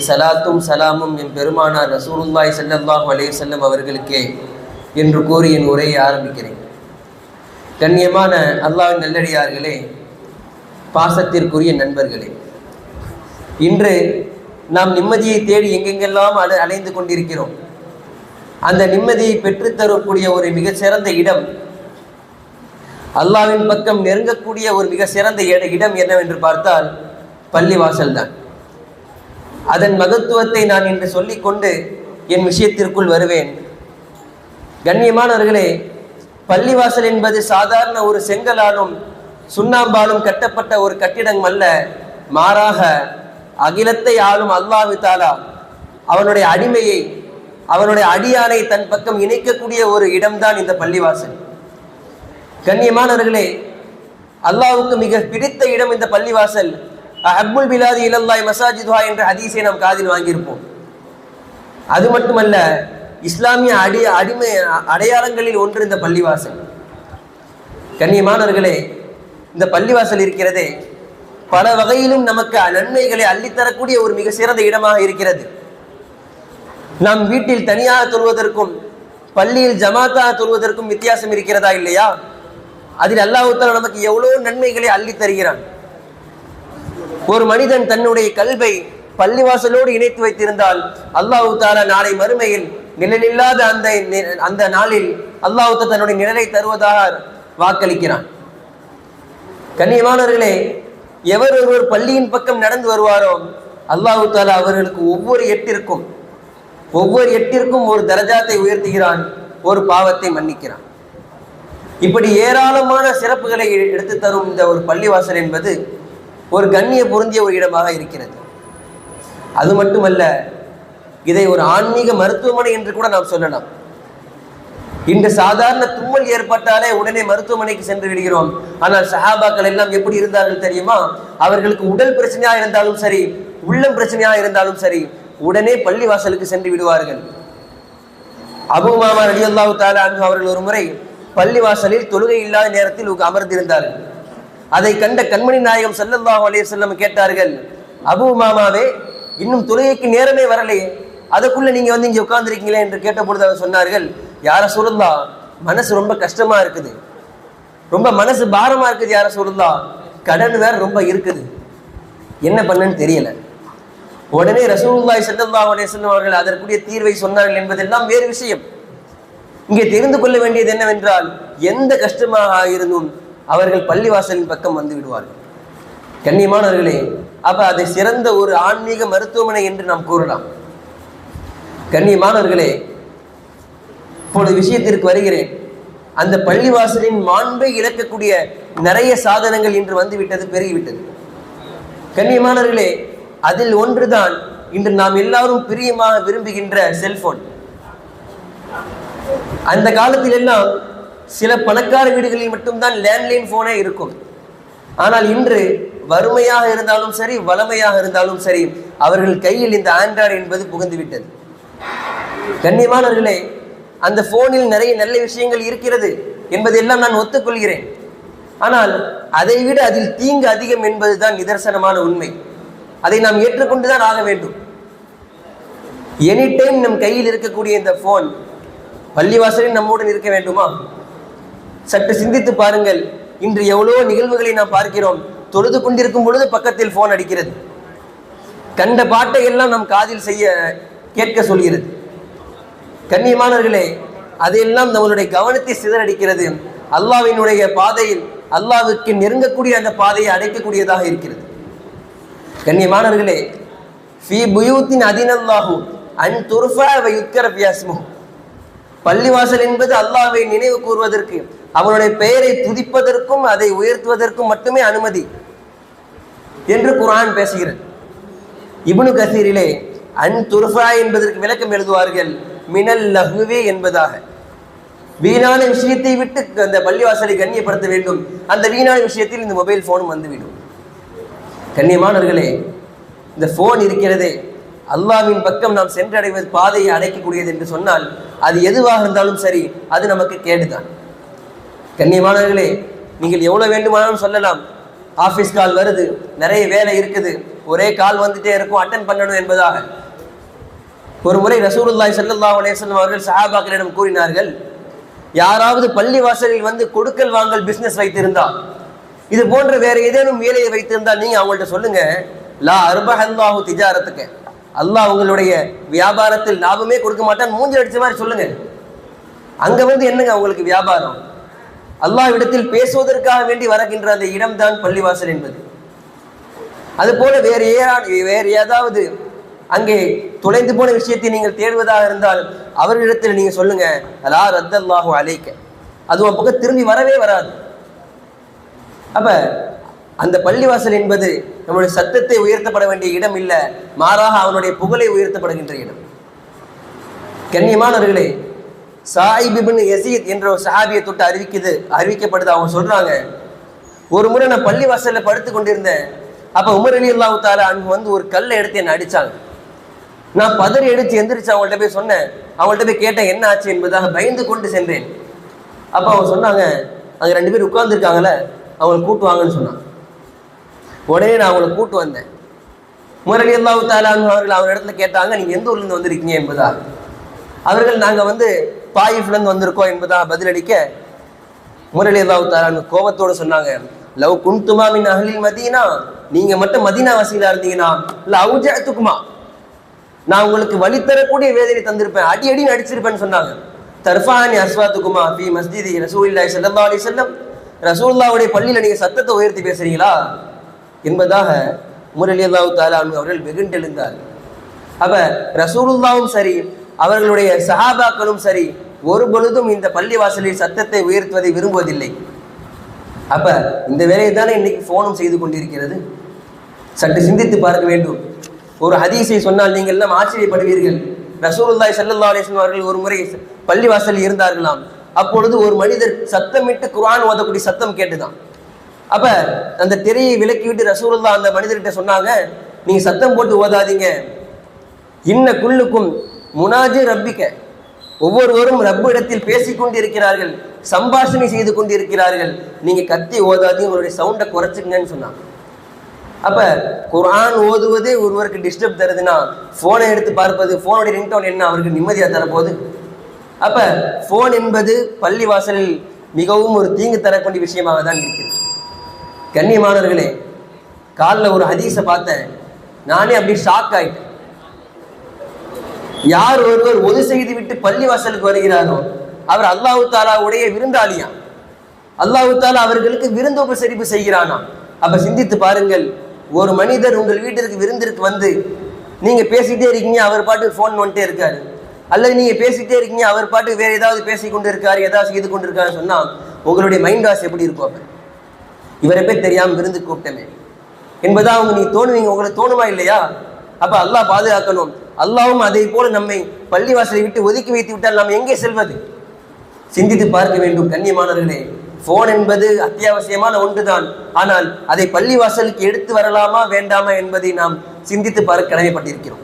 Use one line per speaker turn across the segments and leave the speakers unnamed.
சலாத்தும் சலாமும் என் பெருமானார் ரசூலுல்லாஹி ஸல்லல்லாஹு அலைஹி வஸல்லம் அவர்களுக்கே என்று கூறி என் உரையை ஆரம்பிக்கிறேன். கண்ணியமான அல்லாஹ்வின் நல்லடியார்களே, பாசத்திற்குரிய நண்பர்களே, இன்று நாம் நிம்மதியை தேடி எங்கெங்கெல்லாம் அலைந்து கொண்டிருக்கிறோம். அந்த நிம்மதியை பெற்றுத்தரக்கூடிய ஒரு மிக சிறந்த இடம், அல்லாஹ்வின் பக்கம் நெருங்கக்கூடிய ஒரு மிக சிறந்த இடம் என்னவென்று பார்த்தால் பள்ளிவாசல் தான். அதன் மகத்துவத்தை நான் இன்று சொல்லிக்கொண்டு என் விஷயத்திற்குள் வருவேன். கண்ணியமானவர்களே, பள்ளிவாசல் என்பது சாதாரண ஒரு செங்கலாலும் சுண்ணாம்பாலும் கட்டப்பட்ட ஒரு கட்டிடம் அல்ல. மாறாக அகிலத்தை ஆளும் அல்லாஹ் தஆலா அவனுடைய அடிமையை, அவனுடைய அடியானை தன் பக்கம் இணைக்கக்கூடிய ஒரு இடம்தான் இந்த பள்ளிவாசல். கண்ணியமானவர்களே, அல்லாஹ்வுக்கு மிக பிடித்த இடம் இந்த பள்ளிவாசல். அஹ்புல் பிலாதி இலல்லாஹி மசாஜிதுஹா என்ற ஹதீஸை நாம் காதில் வாங்கியிருப்போம். அது மட்டுமல்ல, இஸ்லாமிய அடிமை அடையாளங்களில் ஒன்று இந்த பள்ளிவாசல். கண்ணியமானவர்களே, இந்த பள்ளிவாசல் இருக்கிறதே பல வகையிலும் நமக்கு நன்மைகளை அள்ளித்தரக்கூடிய ஒரு மிக சிறந்த இடமாக இருக்கிறது. நாம் வீட்டில் தனியாக தொழுவதற்கும் பள்ளியில் ஜமாத்தாக தொழுவதற்கும் வித்தியாசம் இருக்கிறதா இல்லையா? அதில் அல்லாஹ் தஆலா நமக்கு எவ்வளோ நன்மைகளை அள்ளி தருகிறான். ஒரு மனிதன் தன்னுடைய கல்வை பள்ளிவாசலோடு இணைத்து வைத்திருந்தால் அல்லாஹ் தஆலா நாளை மறுமையில் நிழலில்லாத அந்த நாளில் அல்லாஹ் தஆலா தன்னுடைய நிழலை தருவதாக வாக்களிக்கிறான். கண்ணியமானவர்களே, எவர் ஒருவர் பள்ளியின் பக்கம் நடந்து வருவாரோ அல்லாஹ் தஆலா அவர்களுக்கு ஒவ்வொரு எட்டிற்கும் ஒரு தரஜாத்தை உயர்த்துகிறான், ஒரு பாவத்தை மன்னிக்கிறான். இப்படி ஏராளமான சிறப்புகளை எடுத்து தரும் இந்த ஒரு பள்ளிவாசல் என்பது ஒரு கண்ணிய பொருந்திய ஒரு இடமாக இருக்கிறது. அது மட்டுமல்ல, இதை ஒரு ஆன்மீக மருத்துவமனை என்று கூட நாம் சொல்லலாம். இன்று சாதாரண தும்மல் ஏற்பட்டாலே உடனே மருத்துவமனைக்கு சென்று விடுகிறோம். ஆனால் சஹாபாக்கள் எல்லாம் எப்படி இருந்தார்கள் தெரியுமா? அவர்களுக்கு உடல் பிரச்சனையாக இருந்தாலும் சரி, உள்ளம் பிரச்சனையாக இருந்தாலும் சரி, உடனே பள்ளிவாசலுக்கு சென்று விடுவார்கள். அபூ உமாமா ரலியல்லாஹு தஆலா அன்ஹு அவர்கள் ஒரு முறை பள்ளிவாசலில் தொழுகை இல்லாத நேரத்தில் அமர்ந்திருந்தார்கள். அதை கண்ட கண்மணி நாயகம் ஸல்லல்லாஹு அலைஹி வஸல்லம் கேட்டார்கள், அபூ உமாமாவே, இன்னும் தொழுகைக்கு நேரமே வரலையே, அதுக்குள்ள நீங்க வந்து இங்க உட்கார்ந்துருக்கீங்களே என்று கேட்டபொழுது அவர் சொன்னார்கள், யா ரசூலுல்லாஹ், மனசு ரொம்ப கஷ்டமா இருக்குது, ரொம்ப மனசு பாரமா இருக்குது யா ரசூலுல்லாஹ், கடன் வேற ரொம்ப இருக்குது, என்ன பண்ணன்னு தெரியல. உடனே ரசூலுல்லாஹி ஸல்லல்லாஹு அலைஹி வஸல்லம் அவர்கள் அதற்குரிய தீர்வை சொன்னார்கள் என்பதெல்லாம் வேறு விஷயம். இங்கே தெரிந்து கொள்ள வேண்டியது என்னவென்றால், எந்த கஷ்டமாக இருந்தும் அவர்கள் பள்ளிவாசலின் பக்கம் வந்து விடுவார்கள். கண்ணியமானவர்களே, அப்ப அதை சிறந்த ஒரு ஆன்மீக மருத்துவமனை என்று நாம் கூறலாம். கண்ணியமானவர்களே, இப்பொழுது விஷயத்திற்கு வருகிறேன். அந்த பள்ளிவாசலின் மாண்பை இழக்கக்கூடிய நிறைய சாதனங்கள் இன்று வந்துவிட்டது, பெருகிவிட்டது. கண்ணியமானவர்களே, அதில் ஒன்றுதான் இன்று நாம் எல்லாரும் பிரியமாக விரும்புகின்ற செல்போன். அந்த காலத்தில் எல்லாம் சில பணக்கார வீடுகளில் மட்டும்தான் லேண்ட்லைன் போனே இருக்கும். ஆனால் இன்று வறுமையாக இருந்தாலும் சரி, வளமையாக இருந்தாலும் சரி, அவர்கள் கையில் இந்த ஆண்ட்ராய்டு என்பது புகுந்து விட்டது. கண்ணியமானவர்களே, அந்த போனில் நிறைய நல்ல விஷயங்கள் இருக்கிறது என்பதெல்லாம் நான் ஒத்துக்கொள்கிறேன். ஆனால் அதை விட அதில் தீங்கு அதிகம் என்பதுதான் நிதர்சனமான உண்மை. அதை நாம் ஏற்றுக்கொண்டுதான் ஆக வேண்டும். எனி டைம் நம் கையில் இருக்கக்கூடிய இந்த போன் பள்ளிவாசலில் நம்முடன் இருக்க வேண்டுமா? சற்று சிந்தித்து பாருங்கள். இன்று எவ்வளோ நிகழ்வுகளை நாம் பார்க்கிறோம். தொழுது கொண்டிருக்கும் பொழுது பக்கத்தில் போன் அடிக்கிறது. கண்ட பாட்டை எல்லாம் நம் காதில் கேட்க சொல்கிறது. கண்ணியமானவர்களே, அதையெல்லாம் நம்மளுடைய கவனத்தை சிதறடிக்கிறது. அல்லாஹ்வினுடைய பாதையில், அல்லாஹ்வுக்கு நெருங்கக்கூடிய அந்த பாதையை அடைக்கக்கூடியதாக இருக்கிறது. கண்ணியமானவர்களே, ஃபீ புயூத்தின் அதினல்லாஹு அன் துர்ஃபா வ யுத்கர ஃபீஹா இஸ்முஹு, பள்ளிவாசல் என்பது அல்லாஹ்வை நினைவு கூறுவதற்கு, அவனுடைய பெயரை துதிப்பதற்கும் அதை உயர்த்துவதற்கும் மட்டுமே அனுமதி என்று குர்ஆன் பேசுகிறது. இப்னு கஸீரிலே அன் துர்ஃபா என்பதற்கு விளக்கம் எழுதுவார்கள், மினல் லஹ்வி என்பதாக. வீணான விஷயத்தை விட்டு அந்த பள்ளிவாசலை கண்ணியப்படுத்த வேண்டும். அந்த வீணான விஷயத்தில் இந்த மொபைல் போனும் வந்துவிடும். கண்ணியமானவர்களே, இந்த போன் இருக்கிறதே, அல்லாஹ்வின் பக்கம் நாம் சென்றடைவது, பாதையை அடைக்கக்கூடியது என்று சொன்னால் அது எதுவாக இருந்தாலும் சரி, அது நமக்கு கேடுதான். கண்ணியமானவர்களே, நீங்கள் எவ்வளவு வேண்டுமானாலும் சொல்லலாம், ஆஃபீஸ் கால் வருது, நிறைய வேலை இருக்குது, ஒரே கால் வந்துட்டே இருக்கும், அட்டன் பண்ணணும் என்பதாக. ஒரு முறை ரசூலுல்லாஹி ஸல்லல்லாஹு அலைஹி வஸல்லம் அவர்கள் சஹாபாக்களிடம் கூறினார்கள், யாராவது பள்ளி வாசலில் வந்து கொடுக்கல் வாங்கல் பிசினஸ் வைத்திருந்தா, இது போன்ற வேற ஏதேனும் வேலையை வைத்திருந்தா நீங்க அவங்கள்ட்ட சொல்லுங்க, லா அர்பஹல்லாஹு திஜாரத்துக்கு, அல்லாஹ் உங்களுடைய வியாபாரத்தில் லாபமே கொடுக்க மாட்டான், மூஞ்சி அடிச்ச மாதிரி சொல்லுங்க. அங்க வந்து என்னங்க அவங்களுக்கு வியாபாரம்? அல்லாஹ்விடத்தில் பேசுவதற்காக வேண்டி வருகின்ற அந்த இடம்தான் பள்ளிவாசல் என்பது. அது போல வேறு ஏதாவது அங்கே தொலைந்து போன விஷயத்தை நீங்கள் தேடுவதாக இருந்தால் அவர்களிடத்தில் நீங்க சொல்லுங்க, லா ரத்தல்லாஹு அலைக்க, அது உன் பக்கம் திரும்பி வரவே வராது. அப்ப அந்த பள்ளிவாசல் என்பது நம்முடைய சத்தத்தை உயர்த்தப்பட வேண்டிய இடம் இல்லை, மாறாக அவனுடைய புகழை உயர்த்தப்படுகின்ற இடம். கண்ணியமானவர்களே, சாயிப் இப்னு யஸீத் என்ற ஒரு சஹாபியை தொட்டு அறிவிக்கப்படுது. அவங்க சொல்றாங்க, ஒரு முறை நான் பள்ளிவாசல்ல படுத்து கொண்டிருந்தேன். அப்ப உமர் ரலியல்லாஹு தஆலா அன்ஹு வந்து ஒரு கல்லை எடுத்து என்னை அடிச்சாங்க. நான் பதறி எடுத்து எந்திரிச்சு அவங்கள்ட்ட போய் சொன்னேன். அவங்கள்ட்ட போய் கேட்டேன் என்ன ஆச்சு என்பதாக, பயந்து கொண்டு சென்றேன். அப்ப அவங்க சொன்னாங்க, அங்க 2 பேர் உட்கார்ந்துருக்காங்களே, அவங்களை கூட்டு வாங்கன்னு சொன்னாங்க. உடனே நான் அவங்களை கூட்டு வந்தேன். உமர் ரலியல்லாஹு தஆலா அன்ஹு அவர்கள் அவர் இடத்துல கேட்டாங்க, நீங்க எந்த ஊர்ல இருந்து வந்திருக்கீங்க என்பதா. அவர்கள் நாங்க வந்து தாயிஃப்ல இருந்து வந்திருக்கோம் என்பதா பதிலளிக்க, உமர் ரலியல்லாஹு தஆலா அன்ஹு கோபத்தோடு சொன்னாங்க, லவ் குன்துமா மின் அஹ்லில் மதீனா, நீங்க மட்டும் மதீனா வாசிகளா இருந்தீங்கன்னா இல்ல அவுஜஅதுகுமா, நான் உங்களுக்கு வழி தரக்கூடிய வேதனை தந்திருப்பேன், அடி அடி அடிச்சிருப்பேன்னு சொன்னாங்க. தர்ஃபானி அஸ்வாத்துகுமா ஃபி மஸ்ஜிதி ரசூலுல்லாஹி ஸல்லல்லாஹு அலைஹி வஸல்லம், ரசூலுல்லாஹ்வுடைய பள்ளியில நீங்க சத்தத்தை உயர்த்தி பேசுறீங்களா என்பதாக உமர் ரலியல்லாஹு தஆலா அன்ஹு அவர்கள் வெகுண்டெழுந்தார். அப்ப ரசூலுல்லாஹும் சரி, அவர்களுடைய சஹாபாக்களும் சரி, ஒரு பொழுதும் இந்த பள்ளிவாசலில் சத்தத்தை உயர்த்துவதை விரும்புவதில்லை. அப்ப இந்த வேலையை தானே இன்னைக்கு போனும் செய்து கொண்டிருக்கிறது. சற்று சிந்தித்து பார்க்க வேண்டும். ஒரு ஹதீஸை சொன்னால் நீங்கள் எல்லாம் ஆச்சரியப்படுவீர்கள். ரசூலுல்லாஹி ஸல்லல்லாஹு அலைஹி வஸல்லம் அவர்கள் ஒரு முறை பள்ளிவாசலில் இருந்தார்களாம். அப்பொழுது ஒரு மனிதர் சத்தமிட்டு குர்ஆன் ஓதக்கூடிய சத்தம் கேட்டுதான். அப்ப அந்த திரையை விலக்கிவிட்டு ரசூலுல்லாஹ் அந்த மனிதர்கிட்ட சொன்னாங்க, நீங்க சத்தம் போட்டு ஓதாதீங்க, இன்ன குல்லுக்கும் முனாஜி ரப்பிக்க, ஒவ்வொருவரும் ரப்பு இடத்தில் பேசிக்கொண்டு இருக்கிறார்கள், சம்பாஷணை செய்து கொண்டு இருக்கிறார்கள், நீங்க கத்தி ஓதாதீங்க, உங்களுடைய சவுண்டை குறைச்சிக்கங்கன்னு சொன்னாங்க. அப்ப குர்ஆன் ஓதுவதே ஒருவருக்கு டிஸ்டர்ப் தருதுன்னா, போனை எடுத்து பார்ப்பது, போனுடைய ரிங்டோன் என்ன அவருக்கு நிம்மதியா தரப்போகுது? அப்ப போன் என்பது பள்ளி வாசலில் மிகவும் ஒரு தீங்கு தரக்கூடிய விஷயமாக தான் இருக்கிறது. கண்ணியமானவர்களே, காலில் ஒரு ஹதீஸை பார்த்தேன், நானே அப்படி ஷாக் ஆயிட்டேன். யார் ஒருவர் ஒது செய்து விட்டு பள்ளி வாசலுக்கு வருகிறாரோ அவர் அல்லாஹு தாலாவுடைய விருந்தாளியா, அல்லாஹு தாலா அவர்களுக்கு விருந்து உபசரிப்பு செய்கிறானா. அப்ப சிந்தித்து பாருங்கள், ஒரு மனிதர் உங்கள் வீட்டிற்கு விருந்திற்கு வந்து நீங்க பேசிட்டே இருக்கீங்க, அவர் பாட்டு போன் வந்துட்டே இருக்காரு, அல்லது நீங்க பேசிட்டே இருக்கீங்க, அவர் பாட்டு வேற ஏதாவது பேசிக்கொண்டு இருக்காரு, ஏதாவது செய்து கொண்டு இருக்காருன்னு சொன்னா உங்களுடைய மைண்ட் வாஷ் எப்படி இருக்கும்? இவரை போய் தெரியாம விருந்து கூப்பிட்டமே என்பதா அவங்க நீ தோணுவீங்க, உங்களுக்கு தோணுமா இல்லையா? அப்ப அல்லாஹ் பாதுகாக்கணும். அல்லாஹ்வும் அதை போல நம்மை பள்ளிவாசலை விட்டு ஒதுக்கி வைத்து விட்டால் நாம் எங்கே செல்வது? சிந்தித்து பார்க்க வேண்டும். கண்ணியமானவர்களே, போன் என்பது அத்தியாவசியமான ஒன்றுதான். ஆனால் அதை பள்ளிவாசலுக்கு எடுத்து வரலாமா வேண்டாமா என்பதை நாம் சிந்தித்து பார்க்க கடமைப்பட்டிருக்கிறோம்.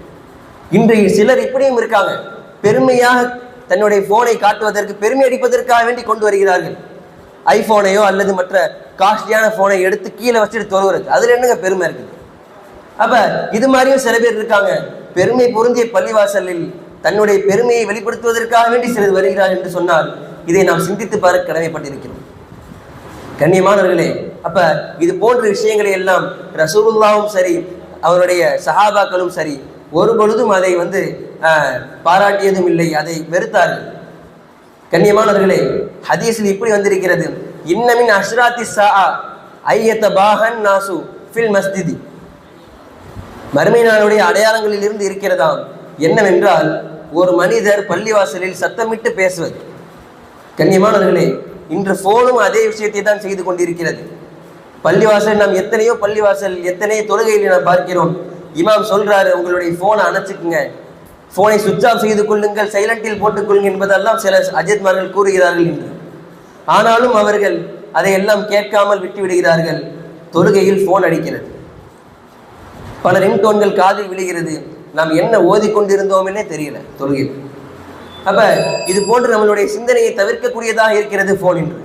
இன்றைய சிலர் இப்படியும் இருக்காங்க, பெருமையாக தன்னுடைய போனை காட்டுவதற்கு, பெருமை அடிப்பதற்காக வேண்டி கொண்டு வருகிறார்கள். ஐபோனையோ அல்லது மற்ற காஸ்ட்லியான போனை எடுத்து கீழே வச்சுட்டு தொழுகிறது, அதுல என்னங்க பெருமை இருக்குது? அப்ப இது மாதிரியும் சில பேர் இருக்காங்க, பெருமை பொருந்திய பள்ளிவாசலில் தன்னுடைய பெருமையை வெளிப்படுத்துவதற்காக வேண்டி சிலர் வருகிறார் என்று சொன்னால் இதை நாம் சிந்தித்து பார்க்க கடமைப்பட்டிருக்கிறோம். கண்ணியமானவர்களே, அப்ப இது போன்ற விஷயங்களை எல்லாம் ரசூலுல்லாஹும் சரி, அவருடைய சஹாபாக்களும் சரி, ஒரு பொழுதும் அதை பாராட்டியதும் இல்லை, அதை வெறுத்தார்கள். கண்ணியமானவர்களே, ஹதீஸில் இப்படி வந்திருக்கிறது, இன்னமின் அஷ்ராத்தி ஸாஅ ஐயதபாஹன் நாசு ஃபில் மஸ்ஜிதி, மறுமை நாளுடைய அடையாளங்களில் இருந்து இருக்கிறதாம் என்னவென்றால் ஒரு மனிதர் பள்ளிவாசலில் சத்தமிட்டு பேசுவது. கண்ணியமானவர்களே, இன்று போனும் அதே விஷயத்தை தான் செய்து கொண்டிருக்கிறது. பள்ளிவாசல் நாம் எத்தனையோ பள்ளிவாசல் எத்தனையோ தொழுகையில் நாம் பார்க்கிறோம், இமாம் சொல்றாரு உங்களுடைய போனை அணைச்சிக்குங்க, போனை சுவிட்ச் ஆஃப் செய்து கொள்ளுங்கள், சைலண்டில் போட்டுக்கொள்ளுங்கள் என்பதெல்லாம் சில அஜித்மார்கள் கூறுகிறார்கள் என்று. ஆனாலும் அவர்கள் அதையெல்லாம் கேட்காமல் விட்டு விடுகிறார்கள். தொழுகையில் போன் அடிக்கிறது, பல ரிங்டோன்கள் காதில் விழுகிறது, நாம் என்ன ஓதிக்கொண்டிருந்தோம்னே தெரியல தொழுகையில். அப்ப இது போன்று நம்மளுடைய சிந்தனையை தவிர்க்கக்கூடியதாக இருக்கிறது போன் என்று.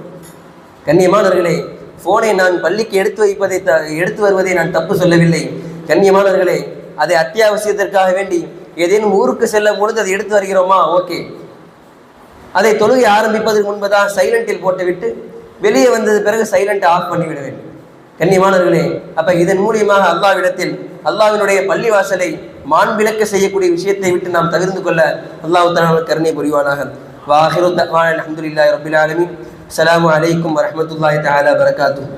கண்ணியமானவர்களே, போனை நான் பள்ளிக்கு எடுத்து வருவதை நான் தப்பு சொல்லவில்லை. கண்ணியமானவர்களே, அதை அத்தியாவசியத்திற்காக வேண்டி ஏதேனும் ஊருக்கு செல்லும் பொழுது அதை எடுத்து வருகிறோமா, ஓகே. அதை தொழுகை ஆரம்பிப்பதற்கு முன்பதாக சைலண்டில் போட்டுவிட்டு வெளியே வந்தது பிறகு சைலண்ட் ஆஃப் பண்ணிவிட வேண்டும். கண்ணியமானவர்களே, அப்ப இதன் மூலியமாக அல்லாஹ்விடத்தில் அல்லாஹ்வினுடைய பள்ளிவாசலை மாண்பிழக்க செய்யக்கூடிய விஷயத்தை விட்டு நாம் தவிர்த்து கொள்ள அல்லாஹ் தஆலா கருணை புரிவானாக. வாஹிரு தஅவானா அல்ஹம்துலில்லாஹி ரப்பில் ஆலமீன். அஸ்ஸலாமு அலைக்கும் வரஹ்மத்துல்லாஹி தஆலா வபரகாத்துஹு.